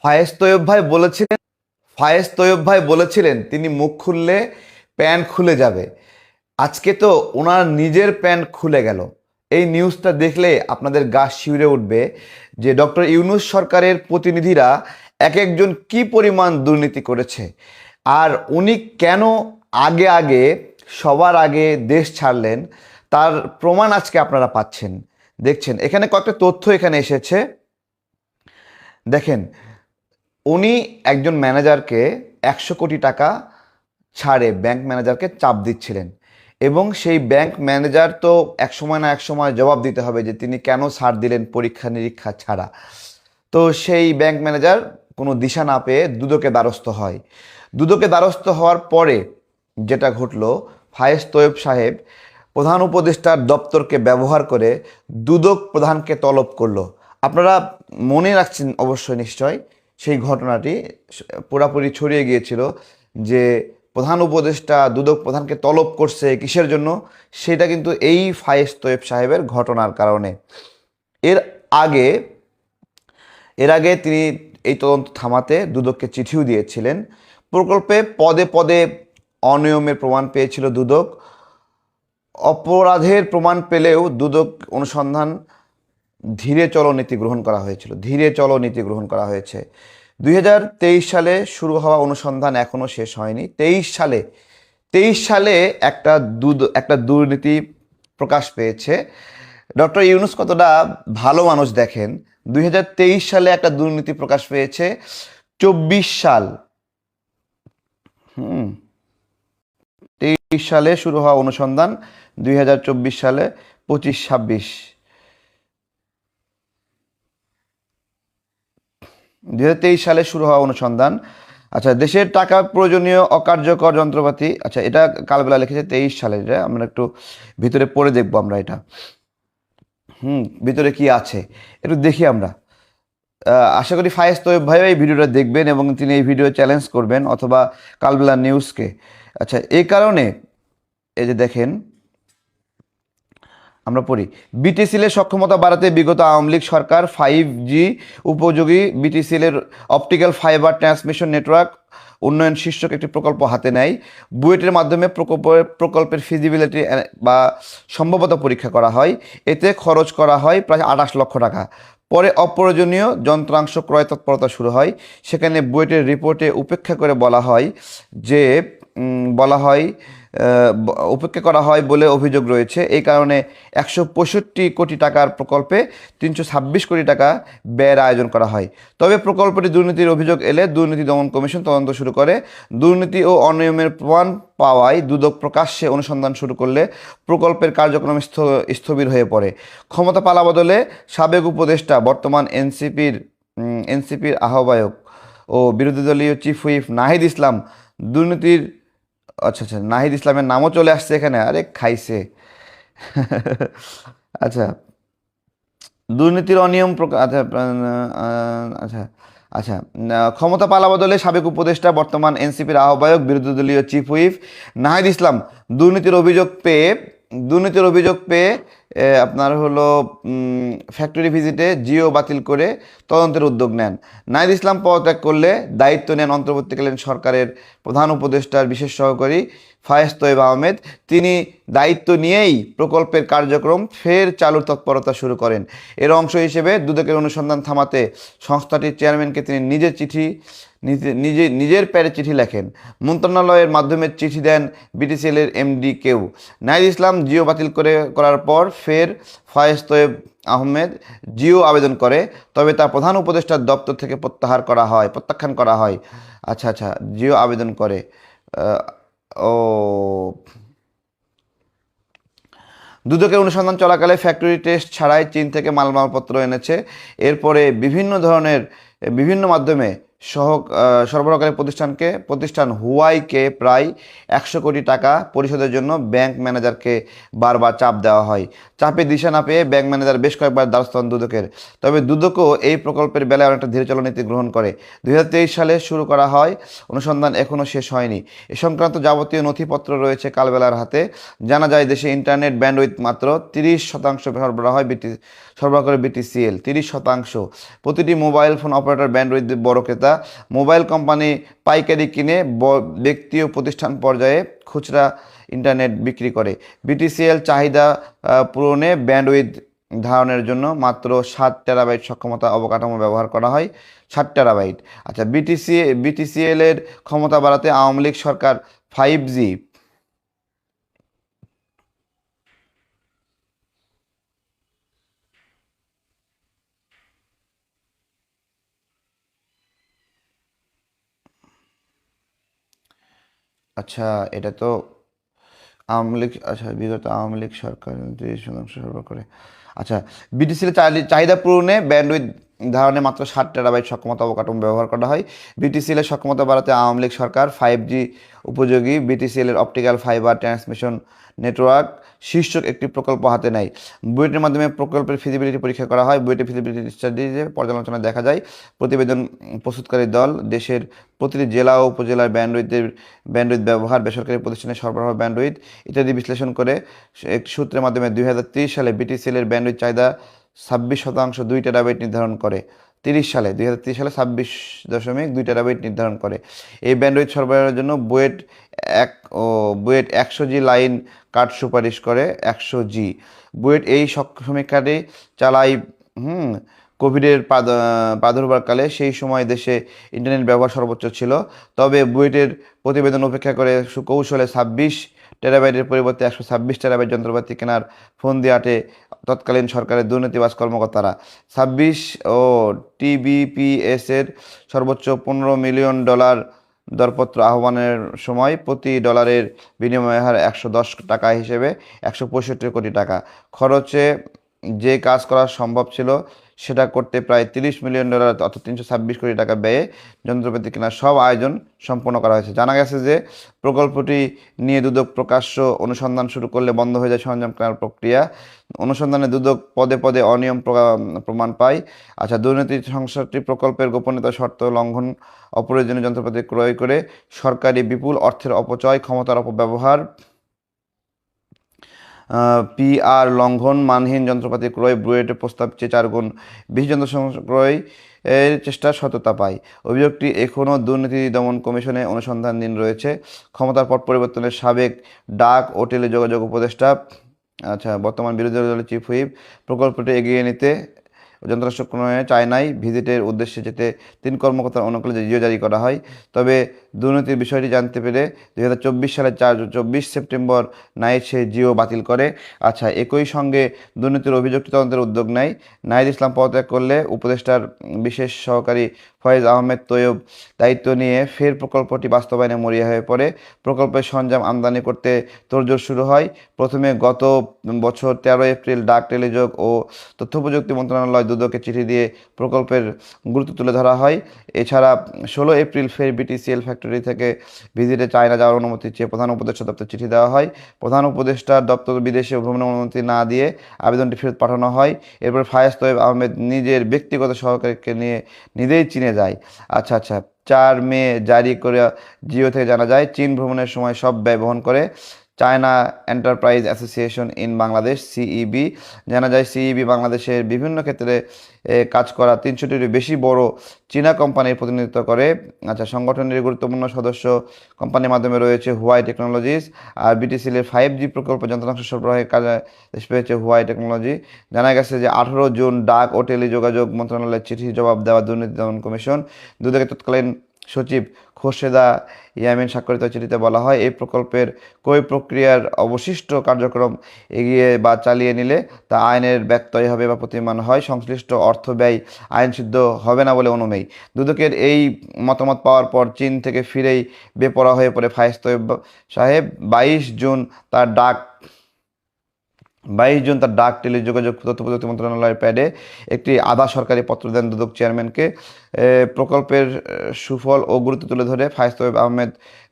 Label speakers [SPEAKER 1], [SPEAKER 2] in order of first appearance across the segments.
[SPEAKER 1] ফায়েজ তৈয়ব ভাই বলেছিলেন ফায়েজ তৈয়ব ভাই বলেছিলেন তিনি মুখ খুললে প্যান্ট খুলে যাবে। আজকে তো ওনার নিজের প্যান্ট খুলে গেল। এই নিউজটা দেখলে আপনাদের গা শিউরে উঠবে যে ডক্টর ইউনূস সরকারের প্রতিনিধিরা এক একজন কি পরিমাণ দুর্নীতি করেছে, আর উনি কেন আগে আগে সবার আগে দেশ ছাড়লেন তার প্রমাণ আজকে আপনারা পাচ্ছেন, দেখছেন। এখানে কয়েকটা তথ্য এখানে এসেছে, দেখেন। উনি একজন ম্যানেজারকে 100 কোটি টাকা ছাড়ে ব্যাংক ম্যানেজারকে চাপ দিচ্ছিলেন, এবং সেই ব্যাংক ম্যানেজার তো এক সময় না এক সময় জবাব দিতে হবে যে তিনি কেন ছাড় দিলেন পরীক্ষা নিরীক্ষা ছাড়া। তো সেই ব্যাংক ম্যানেজার কোনো দিশা না পেয়ে দুদকে দ্বারস্থ হয়। দুদকে দ্বারস্থ হওয়ার পরে যেটা ঘটলো, ফায়েজ তৈয়ব সাহেব প্রধান উপদেষ্টার দপ্তরকে ব্যবহার করে দুদক প্রধানকে তলব করলো। আপনারা মনে রাখছেন অবশ্যই নিশ্চয় সেই ঘটনাটি পুরাপুরি ছড়িয়ে গিয়েছিল যে প্রধান উপদেষ্টা দুদক প্রধানকে তলব করছে কিসের জন্য, সেটা কিন্তু এই ফায়েজ তৈয়ব সাহেবের ঘটনার কারণে। এর আগে এর আগে তিনি এই তদন্ত থামাতে দুদককে চিঠিও দিয়েছিলেন। প্রকল্পে পদে পদে অনিয়মের প্রমাণ পেয়েছিল দুদক। অপরাধের প্রমাণ পেলেও দুদক অনুসন্ধান ধীরে চলো নীতি গ্রহণ করা হয়েছিল, ধীরে চলো নীতি গ্রহণ করা হয়েছে। 2023 সালে শুরু হওয়া অনুসন্ধান এখনও শেষ হয়নি। 23 সালে একটা দুর্নীতি প্রকাশ পেয়েছে। ডক্টর ইউনূস কতটা ভালো মানুষ দেখেন, 2023 সালে একটা দুর্নীতি প্রকাশ পেয়েছে। 24 সাল 23 সালে শুরু হওয়া অনুসন্ধান 2024 সালে 25-26 2023 সালে শুরু হওয়া অনুসন্ধান। আচ্ছা, দেশের টাকা প্রয়োজনীয় অকার্যকর যন্ত্রপাতি, আচ্ছা এটা কালবেলা লিখেছে 23 সালে, এটা আমরা একটু ভিতরে পড়ে দেখবো আমরা এটা। ভিতরে কি আছে একটু দেখি আমরা। আশা করি ফায়েজ তৈয়ব ভাইও এই ভিডিওটা দেখবেন এবং তিনি এই ভিডিও চ্যালেঞ্জ করবেন অথবা কালবেলা নিউজকে। আচ্ছা, এই কারণে এই যে দেখেন আমরা পড়ি, বিটিসিএলের সক্ষমতা বাড়াতে বিগত আওয়ামী লীগ সরকার 5G উপযোগী বিটিসিএলের অপটিক্যাল ফাইবার ট্রান্সমিশন নেটওয়ার্ক উন্নয়ন শীর্ষক একটি প্রকল্প হাতে নেয়। বুয়েটের মাধ্যমে প্রকল্পের ফিজিবিলিটি বা সম্ভাব্যতা পরীক্ষা করা হয়। এতে খরচ করা হয় প্রায় 28 লক্ষ টাকা। পরে অপ্রয়োজনীয় যন্ত্রাংশ ক্রয় তৎপরতা শুরু হয়। সেখানে বুয়েটের রিপোর্টে উপেক্ষা করে উপেক্ষা করা হয় বলে অভিযোগ রয়েছে। এই কারণে 165 কোটি টাকার প্রকল্পে 326 কোটি টাকা ব্যয়ের আয়োজন করা হয়। তবে প্রকল্পটি দুর্নীতির অভিযোগ এলে দুর্নীতি দমন কমিশন তদন্ত শুরু করে। দুর্নীতি ও অনিয়মের প্রমাণ পাওয়ায় দুদক প্রকাশ্যে অনুসন্ধান শুরু করলে প্রকল্পের কার্যক্রম স্থবির হয়ে পড়ে। ক্ষমতা পালাবদলে সাবেক উপদেষ্টা বর্তমান এনসিপির আহ্বায়ক ও বিরোধী দলীয় চিফ হুইপ নাহিদ ইসলাম দুর্নীতির আচ্ছা, নাহিদ ইসলামের নামও চলে আসছে এখানে, আরে খাইছে। আচ্ছা, দুর্নীতির অনিয়ম আচ্ছা আচ্ছা ক্ষমতা পালাবদলে সাবেক উপদেষ্টা বর্তমান এনসিপির আহ্বায়ক বিরোধী দলীয় চিফ হুইপ নাহিদ ইসলাম দুর্নীতির অভিযোগ পেয়ে আপনার হলো ফ্যাক্টরি ভিজিটে জিও বাতিল করে তদন্তের উদ্যোগ নেন। নাহিদ ইসলাম পদত্যাগ করলে দায়িত্ব নেন অন্তর্বর্তীকালীন সরকারের প্রধান উপদেষ্টার বিশেষ সহকারী ফায়েজ তৈয়ব আহমেদ। তিনি দায়িত্ব নিয়েই প্রকল্পের কার্যক্রম ফের চালুর তৎপরতা শুরু করেন। এর অংশ হিসেবে দুদকের অনুসন্ধান থামাতে সংস্থাটির চেয়ারম্যানকে তিনি নিজের প্যারে চিঠি লেখেন। মন্ত্রণালয়ের মাধ্যমে চিঠি দেন বিটিসিএলের এমডি কেউ। নাহিদ ইসলাম জিও বাতিল করার পর ফের ফায়েজ তৈয়ব আহমেদ জিও আবেদন করে, তবে তা প্রধান উপদেষ্টার দপ্তর থেকে প্রত্যাখ্যান করা হয়। আচ্ছা, জিও আবেদন করে। দুদকের অনুসন্ধান চলাকালে ফ্যাক্টরি টেস্ট ছাড়াই চীন থেকে মালপত্র এনেছে। এরপরে বিভিন্ন মাধ্যমে সহ সরবরাহকারী প্রতিষ্ঠান হুয়াইকে প্রায় 100 কোটি টাকা পরিশোধের জন্য ব্যাংক ম্যানেজারকে বারবার চাপ দেওয়া হয়। চাপে দিশা না পেয়ে ব্যাংক ম্যানেজার বেশ কয়েকবার দ্বারস্থ হন দুদকের। তবে দুদকও এই প্রকল্পের বেলায় অনেকটা ধীরে চলনীতি গ্রহণ করে। 2023 সালে শুরু করা হয় অনুসন্ধান, এখনও শেষ হয়নি। এ সংক্রান্ত যাবতীয় নথিপত্র রয়েছে কালবেলার হাতে। জানা যায় দেশে ইন্টারনেট ব্যান্ডউইথ মাত্র 30% সরবরাহ করে বিটিসিএল। 30%। প্রতিটি মোবাইল ফোন অপারেটর ব্যান্ডউইথ বড় ক্রেতা। মোবাইল কোম্পানি পাইকারি কিনে ব্যক্তি ও প্রতিষ্ঠান পর্যায়ে খুচরা ইন্টারনেট বিক্রি করে। বিটিসিএল চাহিদা পূরণে ব্যান্ডউইথ ধারণের জন্য মাত্র 7 টেরাবাইট সক্ষমতা অবকাঠামো ব্যবহার করা হয়। 7 টেরাবাইট। আচ্ছা, বিটিসিএল এর ক্ষমতা বাড়াতে আওয়ামী লীগ সরকার 5G আচ্ছা, এটা তো আওয়ামী লীগ, আচ্ছা বিগত আওয়ামী লীগ সরকার 30% সরবরাহ করে। আচ্ছা, বিটিসিএল চাহিদা পূরণে ব্যান্ডউইথ ধারণে মাত্র 7 টেরাবাইট সক্ষমতা অবকাঠামো ব্যবহার করা হয়। বিটিসিএল এর সক্ষমতা বাড়াতে আওয়ামী লীগ সরকার 5G উপযোগী বিটিসিএল এর অপটিক্যাল ফাইবার ট্রান্সমিশন নেটওয়ার্ক শীর্ষক একটি প্রকল্প হাতে নেয়। বুয়েটের মাধ্যমে প্রকল্পের ফিজিবিলিটি পরীক্ষা করা হয়। বুয়েটের ফিজিবিলিটি স্টাডিজে পর্যালোচনায় দেখা যায় প্রতিবেদন প্রস্তুতকারী দল দেশের প্রতিটি জেলা ও উপজেলার ব্যান্ডউইথ ব্যবহার, বেসরকারি প্রতিষ্ঠানের সরবরাহ ব্যান্ডউইথ ইত্যাদি বিশ্লেষণ করে একটি সূত্রের মাধ্যমে 2030 সালে বিটিসিএল এর ব্যান্ডউইথ চাহিদা 26% 2 টেরাবাইট নির্ধারণ করে। 2030 সালে 26.2 টেরাবাইট নির্ধারণ করে। এই ব্যান্ডউইথ সরবরাহের জন্য বুয়েট 100G লাইন কাট সুপারিশ করে। 100G বুয়েট এই সমীক্ষাটি চালায় কোভিডের প্রাদুর্ভাবকালে। সেই সময় দেশে ইন্টারনেট ব্যবহার সর্বোচ্চ ছিল। তবে বুয়েটের প্রতিবেদন উপেক্ষা করে সুকৌশলে 26 টেরাবাইটের পরিবর্তে 126 টেরাবাইট যন্ত্রপাতি কেনার ফন্দি আঁটে তৎকালীন সরকারের দুর্নীতিবাজ কর্মকর্তারা। 26 ও টিবিপিএস এর সর্বোচ্চ $15 মিলিয়ন দরপত্র আহ্বানের সময় প্রতি ডলারের বিনিময় হার 110 টাকা হিসেবে 165 কোটি টাকা। খরচে যে কাজ করা সম্ভব ছিল সেটা করতে প্রায় $30 মিলিয়ন অর্থাৎ 326 কোটি টাকা ব্যয়ে যন্ত্রপাতি কেনার সব আয়োজন সম্পন্ন করা হয়েছে। জানা গেছে যে প্রকল্পটি নিয়ে দুদক প্রকাশ্য অনুসন্ধান শুরু করলে বন্ধ হয়ে যায় সরঞ্জাম কেনার প্রক্রিয়া। অনুসন্ধানে দুদক পদে পদে অনিয়ম প্রমাণ পায়। আচ্ছা, দুর্নীতি সংস্থাটি প্রকল্পের গোপনীয়তা শর্ত লঙ্ঘন, অপ্রয়োজনীয় যন্ত্রপাতি ক্রয় করে সরকারি বিপুল অর্থের অপচয়, ক্ষমতার অপব্যবহার, পিআর লঙ্ঘন, মানহীন যন্ত্রপাতি ক্রয়, বুয়েটের প্রস্তাব চেয়ে 4 গুণ বেশি যন্ত্র ক্রয় এর চেষ্টার সততা পায়। অভিযোগটি এখনও দুর্নীতি দমন কমিশনে অনুসন্ধানাধীন রয়েছে। ক্ষমতার পট পরিবর্তনের সাবেক ডাক ও টেলিযোগাযোগ উপদেষ্টা, আচ্ছা বর্তমান বিরোধী দলের চিফ হুইপ, প্রকল্পটি এগিয়ে নিতে যন্ত্রাংশ ক্রয়ে চায়নায় ভিজিটের উদ্দেশ্যে যেতে 3 কর্মকর্তার অনুকূলে জিও জারি করা হয়। তবে দুর্নীতির বিষয়টি জানতে পেরে 2024 সালের 24 সেপ্টেম্বর নাইট সে জিও বাতিল করে। আচ্ছা, একই সঙ্গে দুর্নীতির অভিযোগটি তদন্তের উদ্যোগ নেয়। নাহিদ ইসলাম পদত্যাগ করলে উপদেষ্টার বিশেষ সহকারী ফয়েজ আহমেদ তৈয়ব দায়িত্ব নিয়ে ফের প্রকল্পটি বাস্তবায়নে মরিয়া হয়ে পড়ে। প্রকল্পের সরঞ্জাম আমদানি করতে তোড়জোড় শুরু হয়। প্রথমে গত বছর 13 এপ্রিল ডাক, টেলিযোগ ও তথ্য প্রযুক্তি মন্ত্রণালয় দুদকে চিঠি দিয়ে প্রকল্পের গুরুত্ব তুলে ধরা হয়। এছাড়া 16 এপ্রিল ফের বিটিসিএল ফ্যাক্টরি থেকে ভিজিটে চায়না যাওয়ার অনুমতি চেয়ে প্রধান উপদেষ্টা দপ্তর চিঠি দেওয়া হয়। প্রধান উপদেষ্টার দপ্তর বিদেশে ভ্রমণের অনুমতি না দিয়ে আবেদনটি ফেরত পাঠানো হয়। এরপর ফায়াজ তৈয়ব আহমেদ নিজের ব্যক্তিগত সহকারীকে নিয়ে নিজেই চীনে যায়। আচ্ছা, 4 মে জারি করে জিও থেকে জানা যায় চীন ভ্রমণের সময় সব ব্যয় বহন করে China Enterprise Association in Bangladesh, CEB. জানা যায় সিইবি বাংলাদেশের বিভিন্ন ক্ষেত্রে কাজ করা 300টিরও বেশি বড় চীনা কোম্পানির প্রতিনিধিত্ব করে। আচ্ছা, সংগঠনের গুরুত্বপূর্ণ সদস্য কোম্পানির মাধ্যমে রয়েছে হুয়াই টেকনোলজিস। আর বিটিসিএলের 5G প্রকল্প যন্ত্রাংশ সরবরাহের কাজে পেয়েছে হুয়াই টেকনোলজি। জানা গেছে যে 18 জুন ডাক ও টেলিযোগাযোগ মন্ত্রণালয়ের চিঠির জবাব দেওয়া দুর্নীতি দমন কমিশন দুদকের তৎকালীন সচিব খোরশেদা ইয়ামিন স্বাক্ষরিত চিঠিতে বলা হয়, এই প্রকল্পের ক্রয় প্রক্রিয়ার অবশিষ্ট কার্যক্রম এগিয়ে বা চালিয়ে নিলে তা আইনের ব্যত্যয় হবে বা প্রতিমান হয়, সংশ্লিষ্ট অর্থ ব্যয় আইনসিদ্ধ হবে না বলে অনুমেয়। দুদকের এই মতামত পাওয়ার পর চীন থেকে ফিরেই বেপরোয়া হয়ে পড়ে ফায়েজ তৈয়ব সাহেব। 22 জুন তার ডাক 22 জুন তার ডাক, টেলিযোগাযোগ, তথ্য প্রযুক্তি মন্ত্রণালয়ের প্যাডে একটি আধা সরকারি পত্র দেন দুদক চেয়ারম্যানকে। প্রকল্পের সুফল ও গুরুত্ব তুলে ধরে ফায়েজ তৈয়ব আহমেদ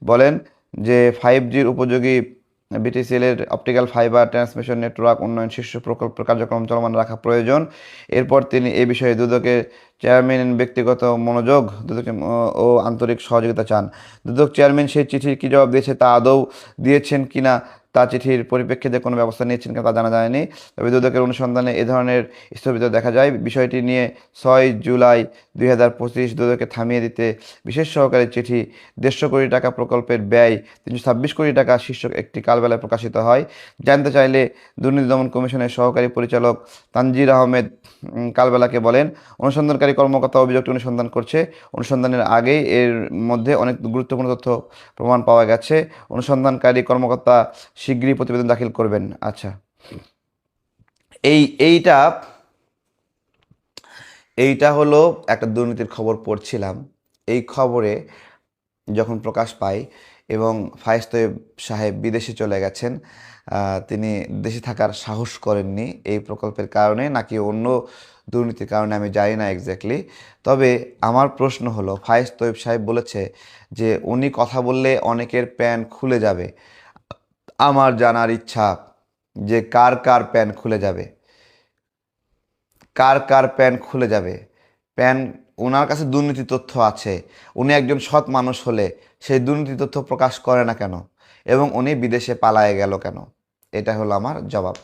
[SPEAKER 1] বলেন যে 5Gর উপযোগী বিটিসিএল এর অপটিক্যাল ফাইবার ট্রান্সমিশন নেটওয়ার্ক উন্নয়ন শীর্ষ প্রকল্পের কার্যক্রম চলমান রাখা প্রয়োজন। এরপর তিনি এ বিষয়ে দুদকের চেয়ারম্যানের ব্যক্তিগত মনোযোগ ও আন্তরিক সহযোগিতা চান। দুদক চেয়ারম্যান সেই চিঠির কী জবাব দিয়েছে তা আদৌ দিয়েছেন কিনা তা চিঠির পরিপ্রেক্ষিতে কোনো ব্যবস্থা নিয়েছেন কিনা তা জানা যায়নি। তবে দুদকের অনুসন্ধানে এ ধরনের স্থগিত দেখা যায়। বিষয়টি নিয়ে 6 জুলাই 2025 দুদকে থামিয়ে দিতে বিশেষ সহকারী চিঠি 150 কোটি টাকা প্রকল্পের ব্যয় 326 কোটি টাকা শীর্ষক একটি কালবেলায় প্রকাশিত হয়। জানতে চাইলে দুর্নীতি দমন কমিশনের সহকারী পরিচালক তানজির আহমেদ কালবেলাকে বলেন, অনুসন্ধানকারী কর্মকর্তা অভিযোগটি অনুসন্ধান করছে। অনুসন্ধানের আগেই এর মধ্যে অনেক গুরুত্বপূর্ণ তথ্য প্রমাণ পাওয়া গেছে। অনুসন্ধানকারী কর্মকর্তা শীঘ্রই প্রতিবেদন দাখিল করবেন। আচ্ছা, এইটা এইটা হলো একটা দুর্নীতির খবর পড়ছিলাম। এই খবরে যখন প্রকাশ পায় এবং ফায়েজ তৈয়ব সাহেব বিদেশে চলে গেছেন, তিনি দেশে থাকার সাহস করেননি এই প্রকল্পের কারণে নাকি অন্য দুর্নীতির কারণে আমি জানি না এক্স্যাক্টলি। তবে আমার প্রশ্ন হলো, ফায়েজ তৈয়ব সাহেব বলেছে যে উনি কথা বললে অনেকের প্যান খুলে যাবে। আমার জানার ইচ্ছা যে কার কার প্যান খুলে যাবে, কার কার প্যান খুলে যাবে। প্যান, ওনার কাছে দুর্নীতি তথ্য আছে, উনি একজন সৎ মানুষ হলে সেই দুর্নীতি তথ্য প্রকাশ করে না কেন, এবং উনি বিদেশে পালায়ে গেল কেন? এটা হলো আমার জবাব।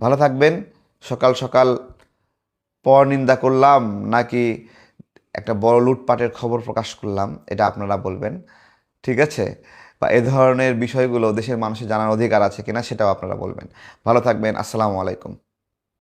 [SPEAKER 1] ভালো থাকবেন। সকাল সকাল পরনিন্দা করলাম নাকি একটা বড় লুটপাটের খবর প্রকাশ করলাম, এটা আপনারা বলবেন, ঠিক আছে? বা এ ধরনের বিষয়গুলো দেশের মানুষের জানার অধিকার আছে কিনা সেটাও আপনারা বলবেন। ভালো থাকবেন। আসসালামু আলাইকুম।